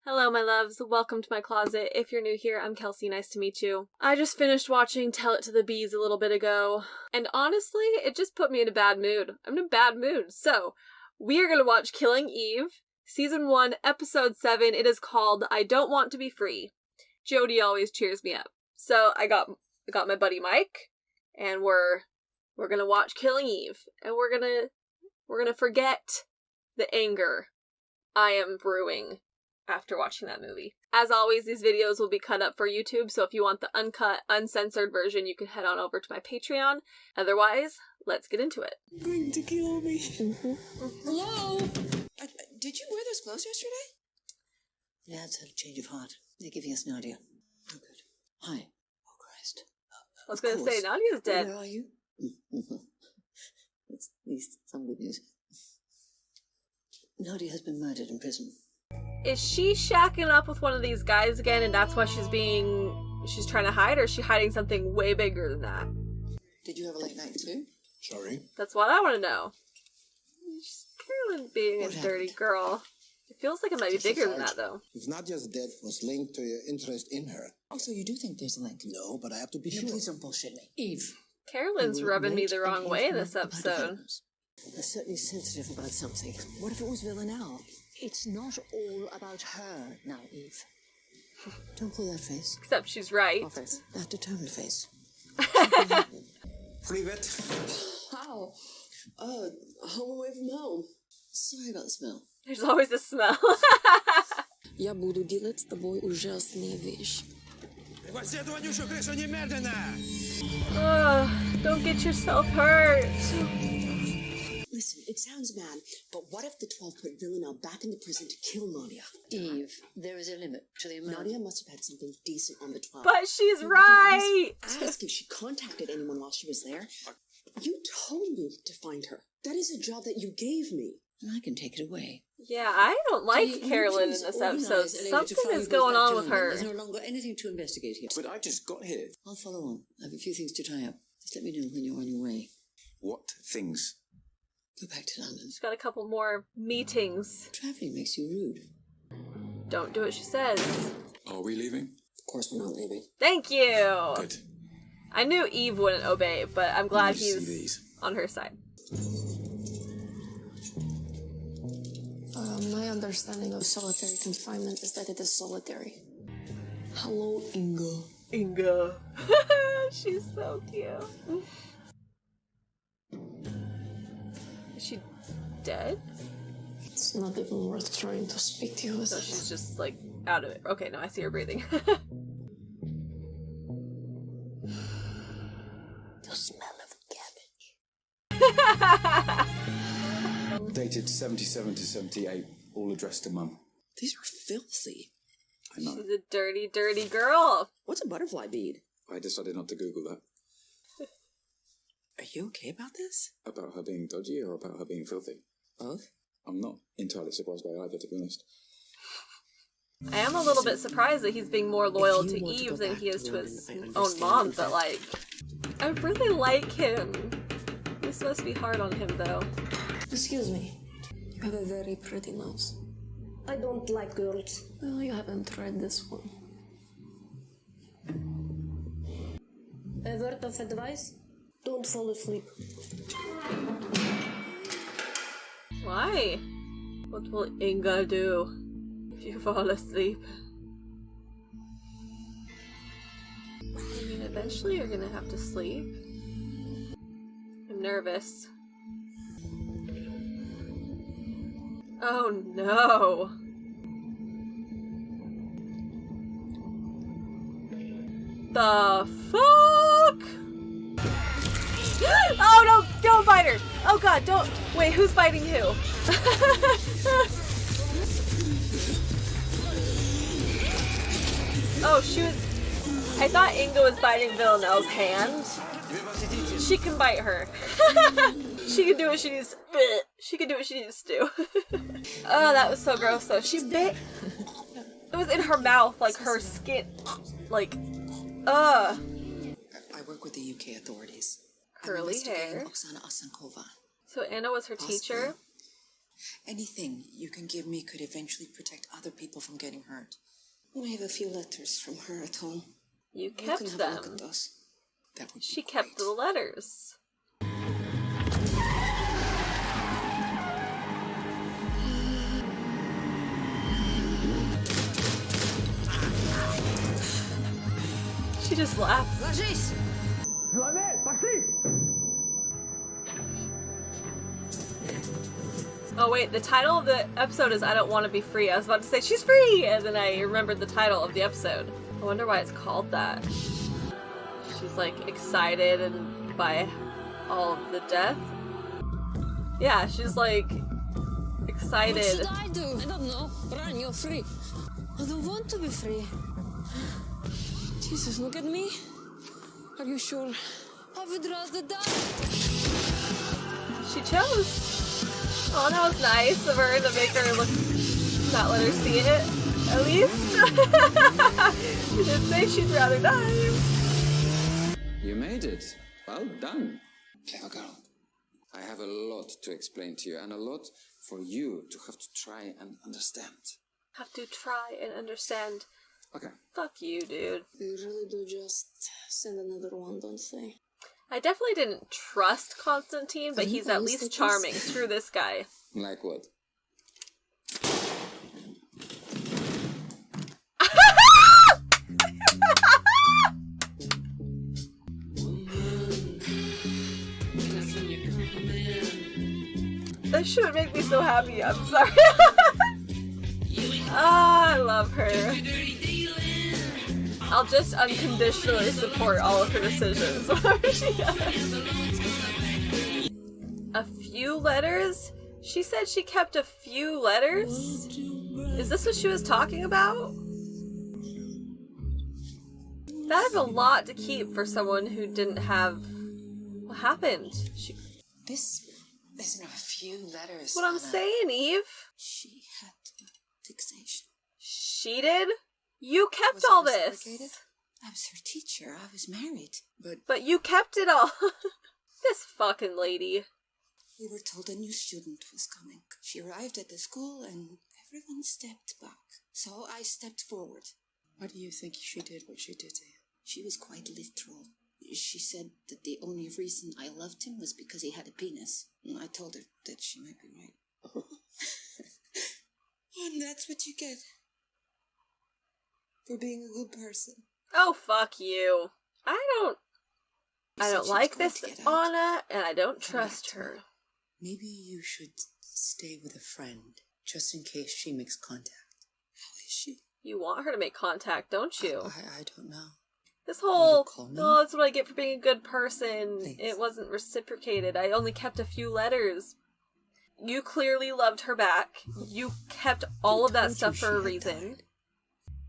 Hello, my loves. Welcome to my closet. If you're new here, I'm Kelsey. Nice to meet you. I just finished watching Tell It to the Bees a little bit ago, and honestly, it just put me in a bad mood. I'm in a bad mood. So, we are going to watch Killing Eve, Season 1, Episode 7. It is called I Don't Want to Be Free. Jody always cheers me up. So, I got my buddy Mike, and we're going to watch Killing Eve, and we're going to forget the anger I am brewing after watching that movie. As always, these videos will be cut up for YouTube, so if you want the uncut, uncensored version, you can head on over to my Patreon. Otherwise, let's get into it. Going to kill me. Hello? Did you wear those clothes yesterday? Lads had a change of heart. They're giving us Nadia. Oh, good. Hi. Oh, Christ. I was going to say, Nadia's dead. Where are you? That's at least some good news. Nadia has been murdered in prison. Is she shacking up with one of these guys again, and that's why she's trying to hide, or is she hiding something way bigger than that? Did you have a late night too? Sorry? That's what I want to know. Carolyn being What a dirty happened? girl. It feels like it might be bigger than that, though. If Nadia's death was linked to your interest in her. Also, you do think there's a link? No, but I have to be No, sure. please don't bullshit me. Eve. Carolyn's You were rubbing me right the wrong and way in Eve this were about episode. developments. They're certainly sensitive about something. What if it was Villanelle? It's not all about her now, Eve. Don't pull that face. Except she's right. What face? That determined face. Privet. How? Home away from home. Sorry about the smell. There's always a smell. Я буду делать с тобой ужасные вещи. Ugh, don't get yourself hurt. Listen, it sounds bad, but what if the 12 put Villanelle back into prison to kill Nadia? Eve, there is a limit to the amount. Nadia must have had something decent on the 12. But she's right. Ask if she contacted anyone while she was there. You told me to find her. That is a job that you gave me. And I can take it away. Yeah, I don't like You Carolyn in please this organise episode. a lady to Something fly is you both going back on to with London. her. There's no longer anything to investigate here. But I just got here. I'll follow on. I have a few things to tie up. Just let me know when you're on your way. What things? Go back to London. She's got a couple more meetings. Traveling makes you rude. Don't do what she says. Are we leaving? Of course we're not leaving. Thank you. Good. I knew Eve wouldn't obey, but I'm glad Let me see he's these. on her side. My understanding of solitary confinement is that it is solitary. Hello, Inga. Inga. She's so cute. Is she dead? It's not even worth trying to speak to you, is So it? she's just like out of it. Okay, no, I see her breathing. The smell of cabbage. Dated 77 to 78, all addressed to Mum. These are filthy. I know. She's a dirty, dirty girl. What's a butterfly bead? I decided not to Google that. Are you okay about this? About her being dodgy or about her being filthy? Both? I'm not entirely surprised by either, to be honest. I am a little bit surprised that he's being more loyal If you to want to Eve go than back he is to to his London, I own understand mom, that. but like, I really like him. This must be hard on him though. Excuse me. You have a very pretty nose. I don't like girls. Well, you haven't tried this one. A word of advice? Don't fall asleep. Why? What will Inga do if you fall asleep? I mean, eventually you're gonna have to sleep. I'm nervous. Oh no! The fuck? Oh no! Don't bite her! Oh god, don't! Wait, who's biting who? Oh, she was... I thought Inga was biting Villanelle's hand. She can bite her. She can do what she needs. She can do what she needs to do. Oh, that was so gross though. She bit... It was in her mouth, like her skin. Like, I work with the UK authorities. Curly hair. Oksana Osankova. So Anna was her teacher. Anything you can give me could eventually protect other people from getting hurt. I have a few letters from her at home. You You kept can have them. a look at those. That would be She kept great. the letters. She just laughs. Oh wait, the title of the episode is I Don't Want to Be Free. I was about to say she's free, and then I remembered the title of the episode. I wonder why it's called that. She's like excited and by all of the death. Yeah, she's like excited. What should I do? I don't know. Run, you're free. I don't want to be free. Jesus, look at me. Are you sure? I would rather die. She chose. Oh, that was nice of her to make her look, not let her see it, at least. She did say she'd rather die. You made it. Well done. Clever girl. I have a lot to explain to you and a lot for you to have to try and understand. Have to try and understand. Okay. Fuck you, dude. You really do just send another one, don't they? I definitely didn't trust Constantine, but he's at least charming. Screw this guy. Like what? That shouldn't make me so happy. I'm sorry. Ah, I love her. I'll just unconditionally support all of her decisions. Whatever she does. A few letters? She said she kept a few letters? Is this what she was talking about? That's a lot to keep for someone who didn't have... What happened? This isn't a few letters. That's what I'm Anna. saying, Eve. She had fixation. She did? You kept Was it all this. reciprocated? I was her teacher. I was married. But you kept it all. This fucking lady. We were told a new student was coming. She arrived at the school and everyone stepped back. So I stepped forward. Why do you think she did what she did to you? She was quite literal. She said that the only reason I loved him was because he had a penis. And I told her that she might be right. And that's what you get for being a good person. Oh, fuck you. I don't said she was like going this to get out. Anna, and I don't Come back trust to her. Maybe you should stay with a friend, just in case she makes contact. How is she? You want her to make contact, don't you? I don't know. This Will whole, you call me? oh, that's what I get for being a good person. Please. It wasn't reciprocated. I only kept a few letters. You clearly loved her back. You kept all of that told stuff you for she a had reason. died.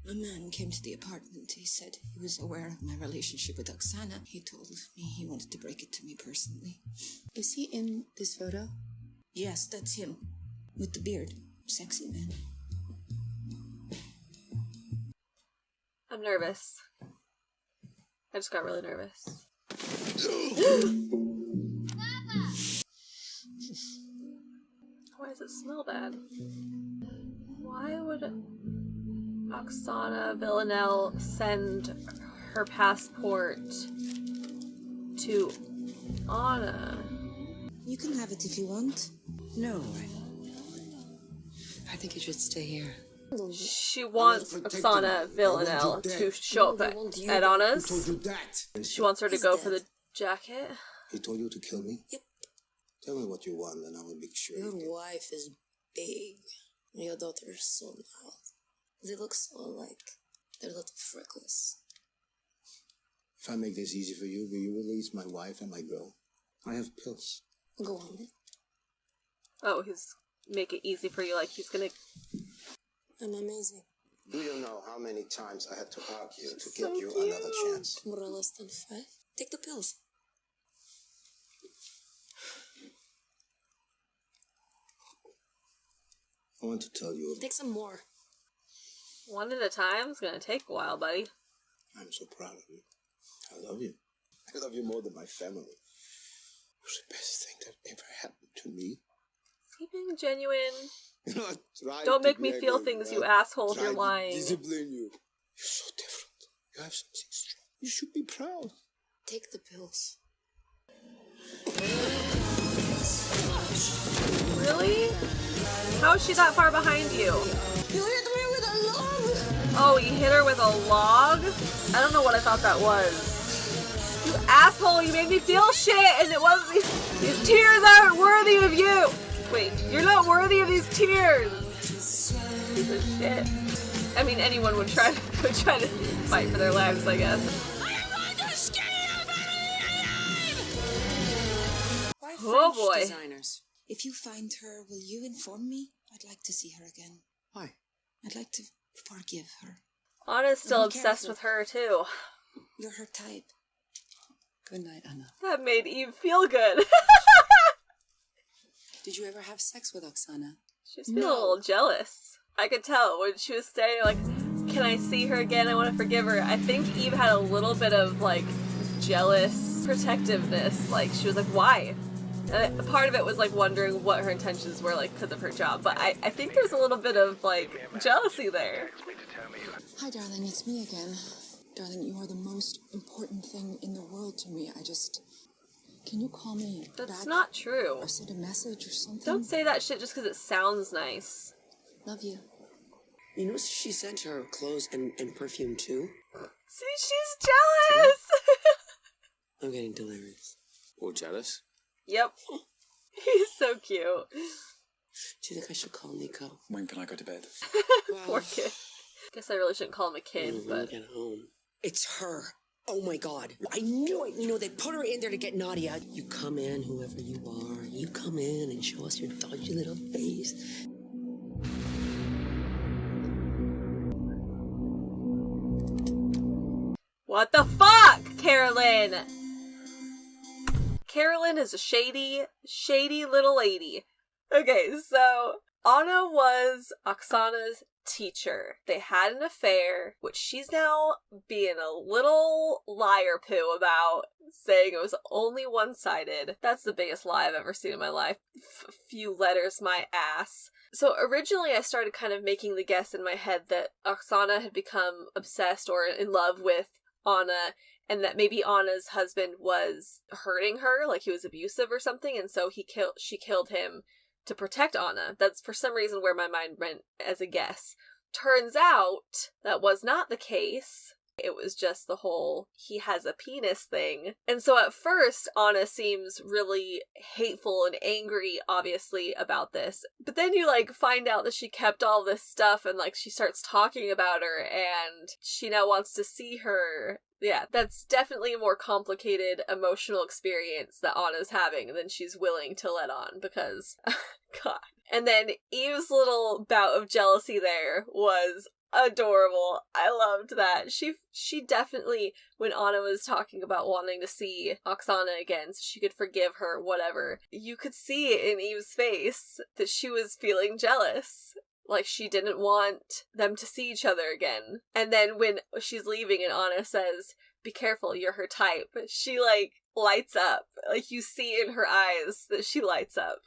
A man came to the apartment. He said he was aware of my relationship with Oksana. He told me he wanted to break it to me personally. Is he in this photo? Yes, that's him. With the beard. Sexy man. I'm nervous. I just got really nervous. Why does it smell bad? Why would Oksana Villanelle send her passport to Anna? You can have it if you want. No. I think you should stay here. She wants Oksana Villanelle to show up at Anna's. She wants her to go for the jacket. He told you to kill me? Yep. Tell me what you want and I will make sure. Your you get. wife is big. Your daughter is so loud. They look so alike. They're a little freckles. If I make this easy for you, will you release my wife and my girl? I have pills. Go on. Oh, he's make it easy for you, like he's gonna. I'm amazing. Do you know how many times I had to argue to So get you cute. another chance? More or less than 5. Take the pills. I want to tell you Take some more. One at a time. It's gonna take a while, buddy. I'm so proud of you. I love you. I love you more than my family. It was the best thing that ever happened to me. he being genuine? You know, I tried Don't to make me blame feel him, things, right? you asshole, if Tried you're to lying. discipline you. You're so different. You have something strong. You should be proud. Take the pills. Really? How is she that far behind you? You hit me with a log! Oh, he hit her with a log? I don't know what I thought that was. You asshole, you made me feel shit, and it wasn't. These tears aren't worthy of you! Wait, you're not worthy of these tears! Piece of shit. I mean, anyone would try to fight for their lives, I guess. Why Oh, French boy. designers? If you find her, will you inform me? I'd like to see her again. Why? I'd like to forgive her. Anna's still Be obsessed careful. with her, too. You're her type. Good night, Anna. That made Eve feel good. Did you ever have sex with Oksana? She was feeling a little jealous. I could tell when she was saying, like, can I see her again? I want to forgive her. I think Eve had a little bit of, like, jealous protectiveness. Like, she was like, why? And part of it was, like, wondering what her intentions were, like, because of her job. But I think there's a little bit of, like, jealousy there. Hi, darling. It's me again. Darling, you are the most important thing in the world to me. Can you call me That's back? not true. Or send a message or something? Don't say that shit just because it sounds nice. Love you. You know she sent her clothes and perfume too? See, she's jealous! I'm getting delirious. Or jealous? Yep. He's so cute. Do you think I should call Nico? When can I go to bed? Poor kid. Guess I really shouldn't call him a kid, When but... we get home. It's her. Oh my god. I knew it. You know, they put her in there to get Nadia. You come in, whoever you are. You come in and show us your dodgy little face. What the fuck, Carolyn? Carolyn is a shady, shady little lady. Okay, so Anna was Oksana's teacher. They had an affair, which she's now being a little liar poo about, saying it was only one-sided. That's the biggest lie I've ever seen in my life. Few letters, my ass. So originally I started kind of making the guess in my head that Oksana had become obsessed or in love with Anna, and that maybe Anna's husband was hurting her, like he was abusive or something, and so she killed him to protect Anna. That's for some reason where my mind went as a guess. Turns out that was not the case. It was just the whole he has a penis thing. And so at first, Anna seems really hateful and angry, obviously, about this. But then you, like, find out that she kept all this stuff and, like, she starts talking about her and she now wants to see her. Yeah, that's definitely a more complicated emotional experience that Anna's having than she's willing to let on because, God. And then Eve's little bout of jealousy there was adorable. I loved that. She definitely, when Anna was talking about wanting to see Oksana again so she could forgive her, whatever, you could see in Eve's face that she was feeling jealous. Like she didn't want them to see each other again. And then when she's leaving and Anna says, "Be careful, you're her type," she like lights up. Like you see in her eyes that she lights up.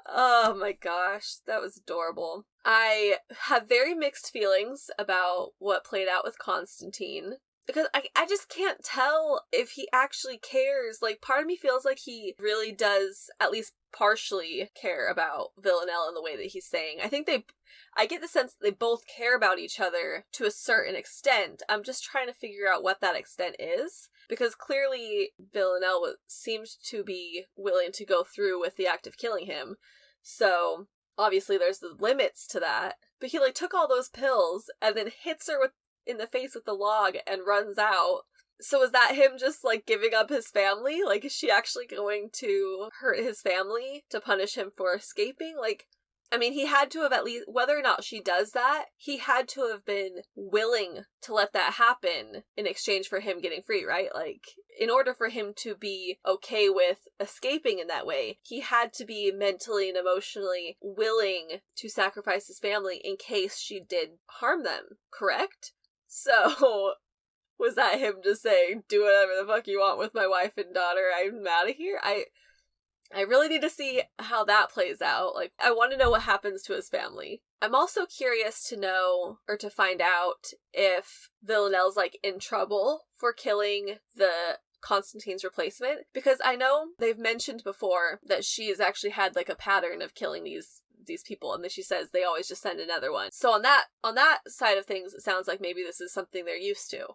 Oh my gosh, that was adorable. I have very mixed feelings about what played out with Constantine. Because I just can't tell if he actually cares. Like, part of me feels like he really does at least partially care about Villanelle in the way that he's saying. I get the sense that they both care about each other to a certain extent. I'm just trying to figure out what that extent is. Because clearly Villanelle seemed to be willing to go through with the act of killing him. So, obviously there's the limits to that. But he, like, took all those pills and then hits her in the face with the log and runs out. So is that him just, like, giving up his family? Like, is she actually going to hurt his family to punish him for escaping? Like, I mean, he had to have at least, whether or not she does that, he had to have been willing to let that happen in exchange for him getting free, right? Like, in order for him to be okay with escaping in that way, he had to be mentally and emotionally willing to sacrifice his family in case she did harm them, correct? So, was that him just saying, do whatever the fuck you want with my wife and daughter, I'm out of here? I really need to see how that plays out. Like, I want to know what happens to his family. I'm also curious to know, or to find out, if Villanelle's, like, in trouble for killing the Constantine's replacement, because I know they've mentioned before that she has actually had, like, a pattern of killing these people, and then she says they always just send another one. So on that side of things, it sounds like maybe this is something they're used to.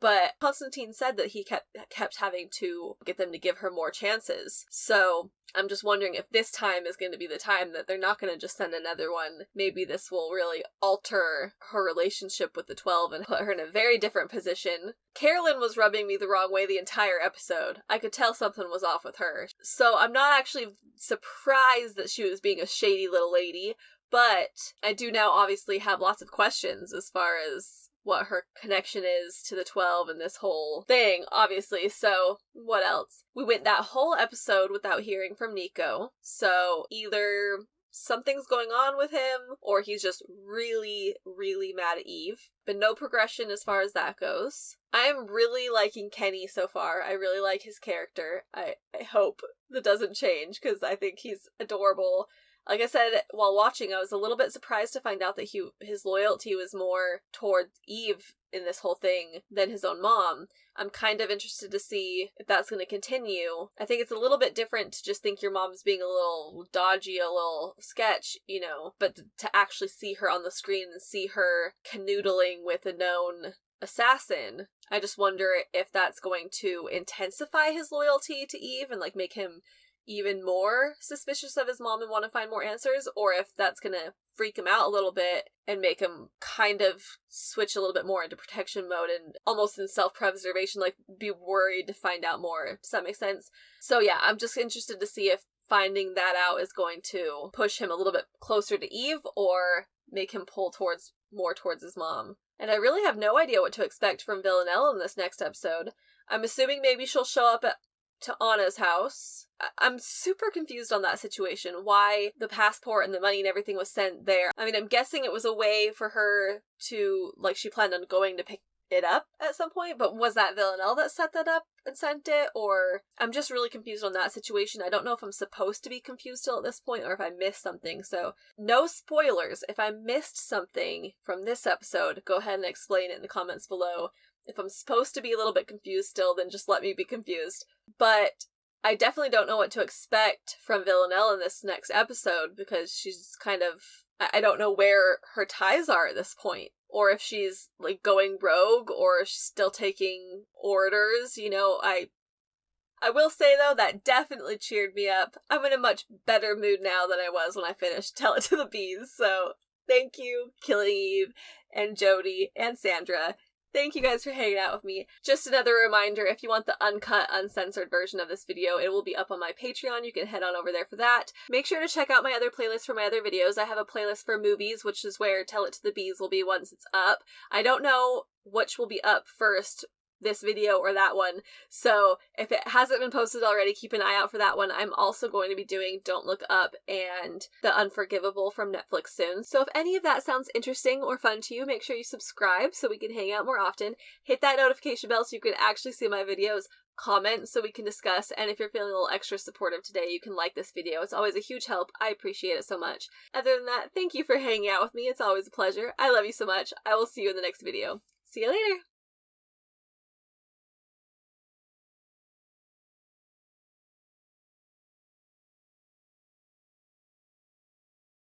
But Constantine said that he kept having to get them to give her more chances. So I'm just wondering if this time is going to be the time that they're not going to just send another one. Maybe this will really alter her relationship with the 12 and put her in a very different position. Carolyn was rubbing me the wrong way the entire episode. I could tell something was off with her. So I'm not actually surprised that she was being a shady little lady, but I do now obviously have lots of questions as far as what her connection is to the 12 and this whole thing, obviously. So what else? We went that whole episode without hearing from Nico. So either something's going on with him, or he's just really, really mad at Eve. But no progression as far as that goes. I'm really liking Kenny so far. I really like his character. I hope that doesn't change, because I think he's adorable. Like I said, while watching, I was a little bit surprised to find out that his loyalty was more towards Eve in this whole thing than his own mom. I'm kind of interested to see if that's going to continue. I think it's a little bit different to just think your mom's being a little dodgy, a little sketch, you know, but to actually see her on the screen and see her canoodling with a known assassin, I just wonder if that's going to intensify his loyalty to Eve and, like, make him even more suspicious of his mom and want to find more answers, or if that's gonna freak him out a little bit and make him kind of switch a little bit more into protection mode and almost in self-preservation, like be worried to find out more. Does that make sense? So yeah, I'm just interested to see if finding that out is going to push him a little bit closer to Eve or make him pull more towards his mom. And I really have no idea what to expect from Villanelle in this next episode. I'm assuming maybe she'll show up to Anna's house. I'm super confused on that situation. Why the passport and the money and everything was sent there. I mean, I'm guessing it was a way for her to, like, she planned on going to pick it up at some point, but was that Villanelle that set that up and sent it? Or I'm just really confused on that situation. I don't know if I'm supposed to be confused still at this point or if I missed something. So no spoilers. If I missed something from this episode, go ahead and explain it in the comments below. If I'm supposed to be a little bit confused still, then just let me be confused. But I definitely don't know what to expect from Villanelle in this next episode, because she's kind of, I don't know where her ties are at this point. Or if she's, like, going rogue, or she's still taking orders, you know. I will say, though, that definitely cheered me up. I'm in a much better mood now than I was when I finished Tell It to the Bees, so thank you, Killing Eve, and Jody, and Sandra. Thank you guys for hanging out with me. Just another reminder, if you want the uncut, uncensored version of this video, it will be up on my Patreon. You can head on over there for that. Make sure to check out my other playlists for my other videos. I have a playlist for movies, which is where Tell It to the Bees will be once it's up. I don't know which will be up first, this video or that one, so if it hasn't been posted already, keep an eye out for that one. I'm also going to be doing Don't Look Up and The Unforgivable from Netflix soon, so if any of that sounds interesting or fun to you, make sure you subscribe so we can hang out more often. Hit that notification bell so you can actually see my videos, comment so we can discuss, and if you're feeling a little extra supportive today, you can like this video. It's always a huge help. I appreciate it so much. Other than that, thank you for hanging out with me. It's always a pleasure. I love you so much. I will see you in the next video. See you later!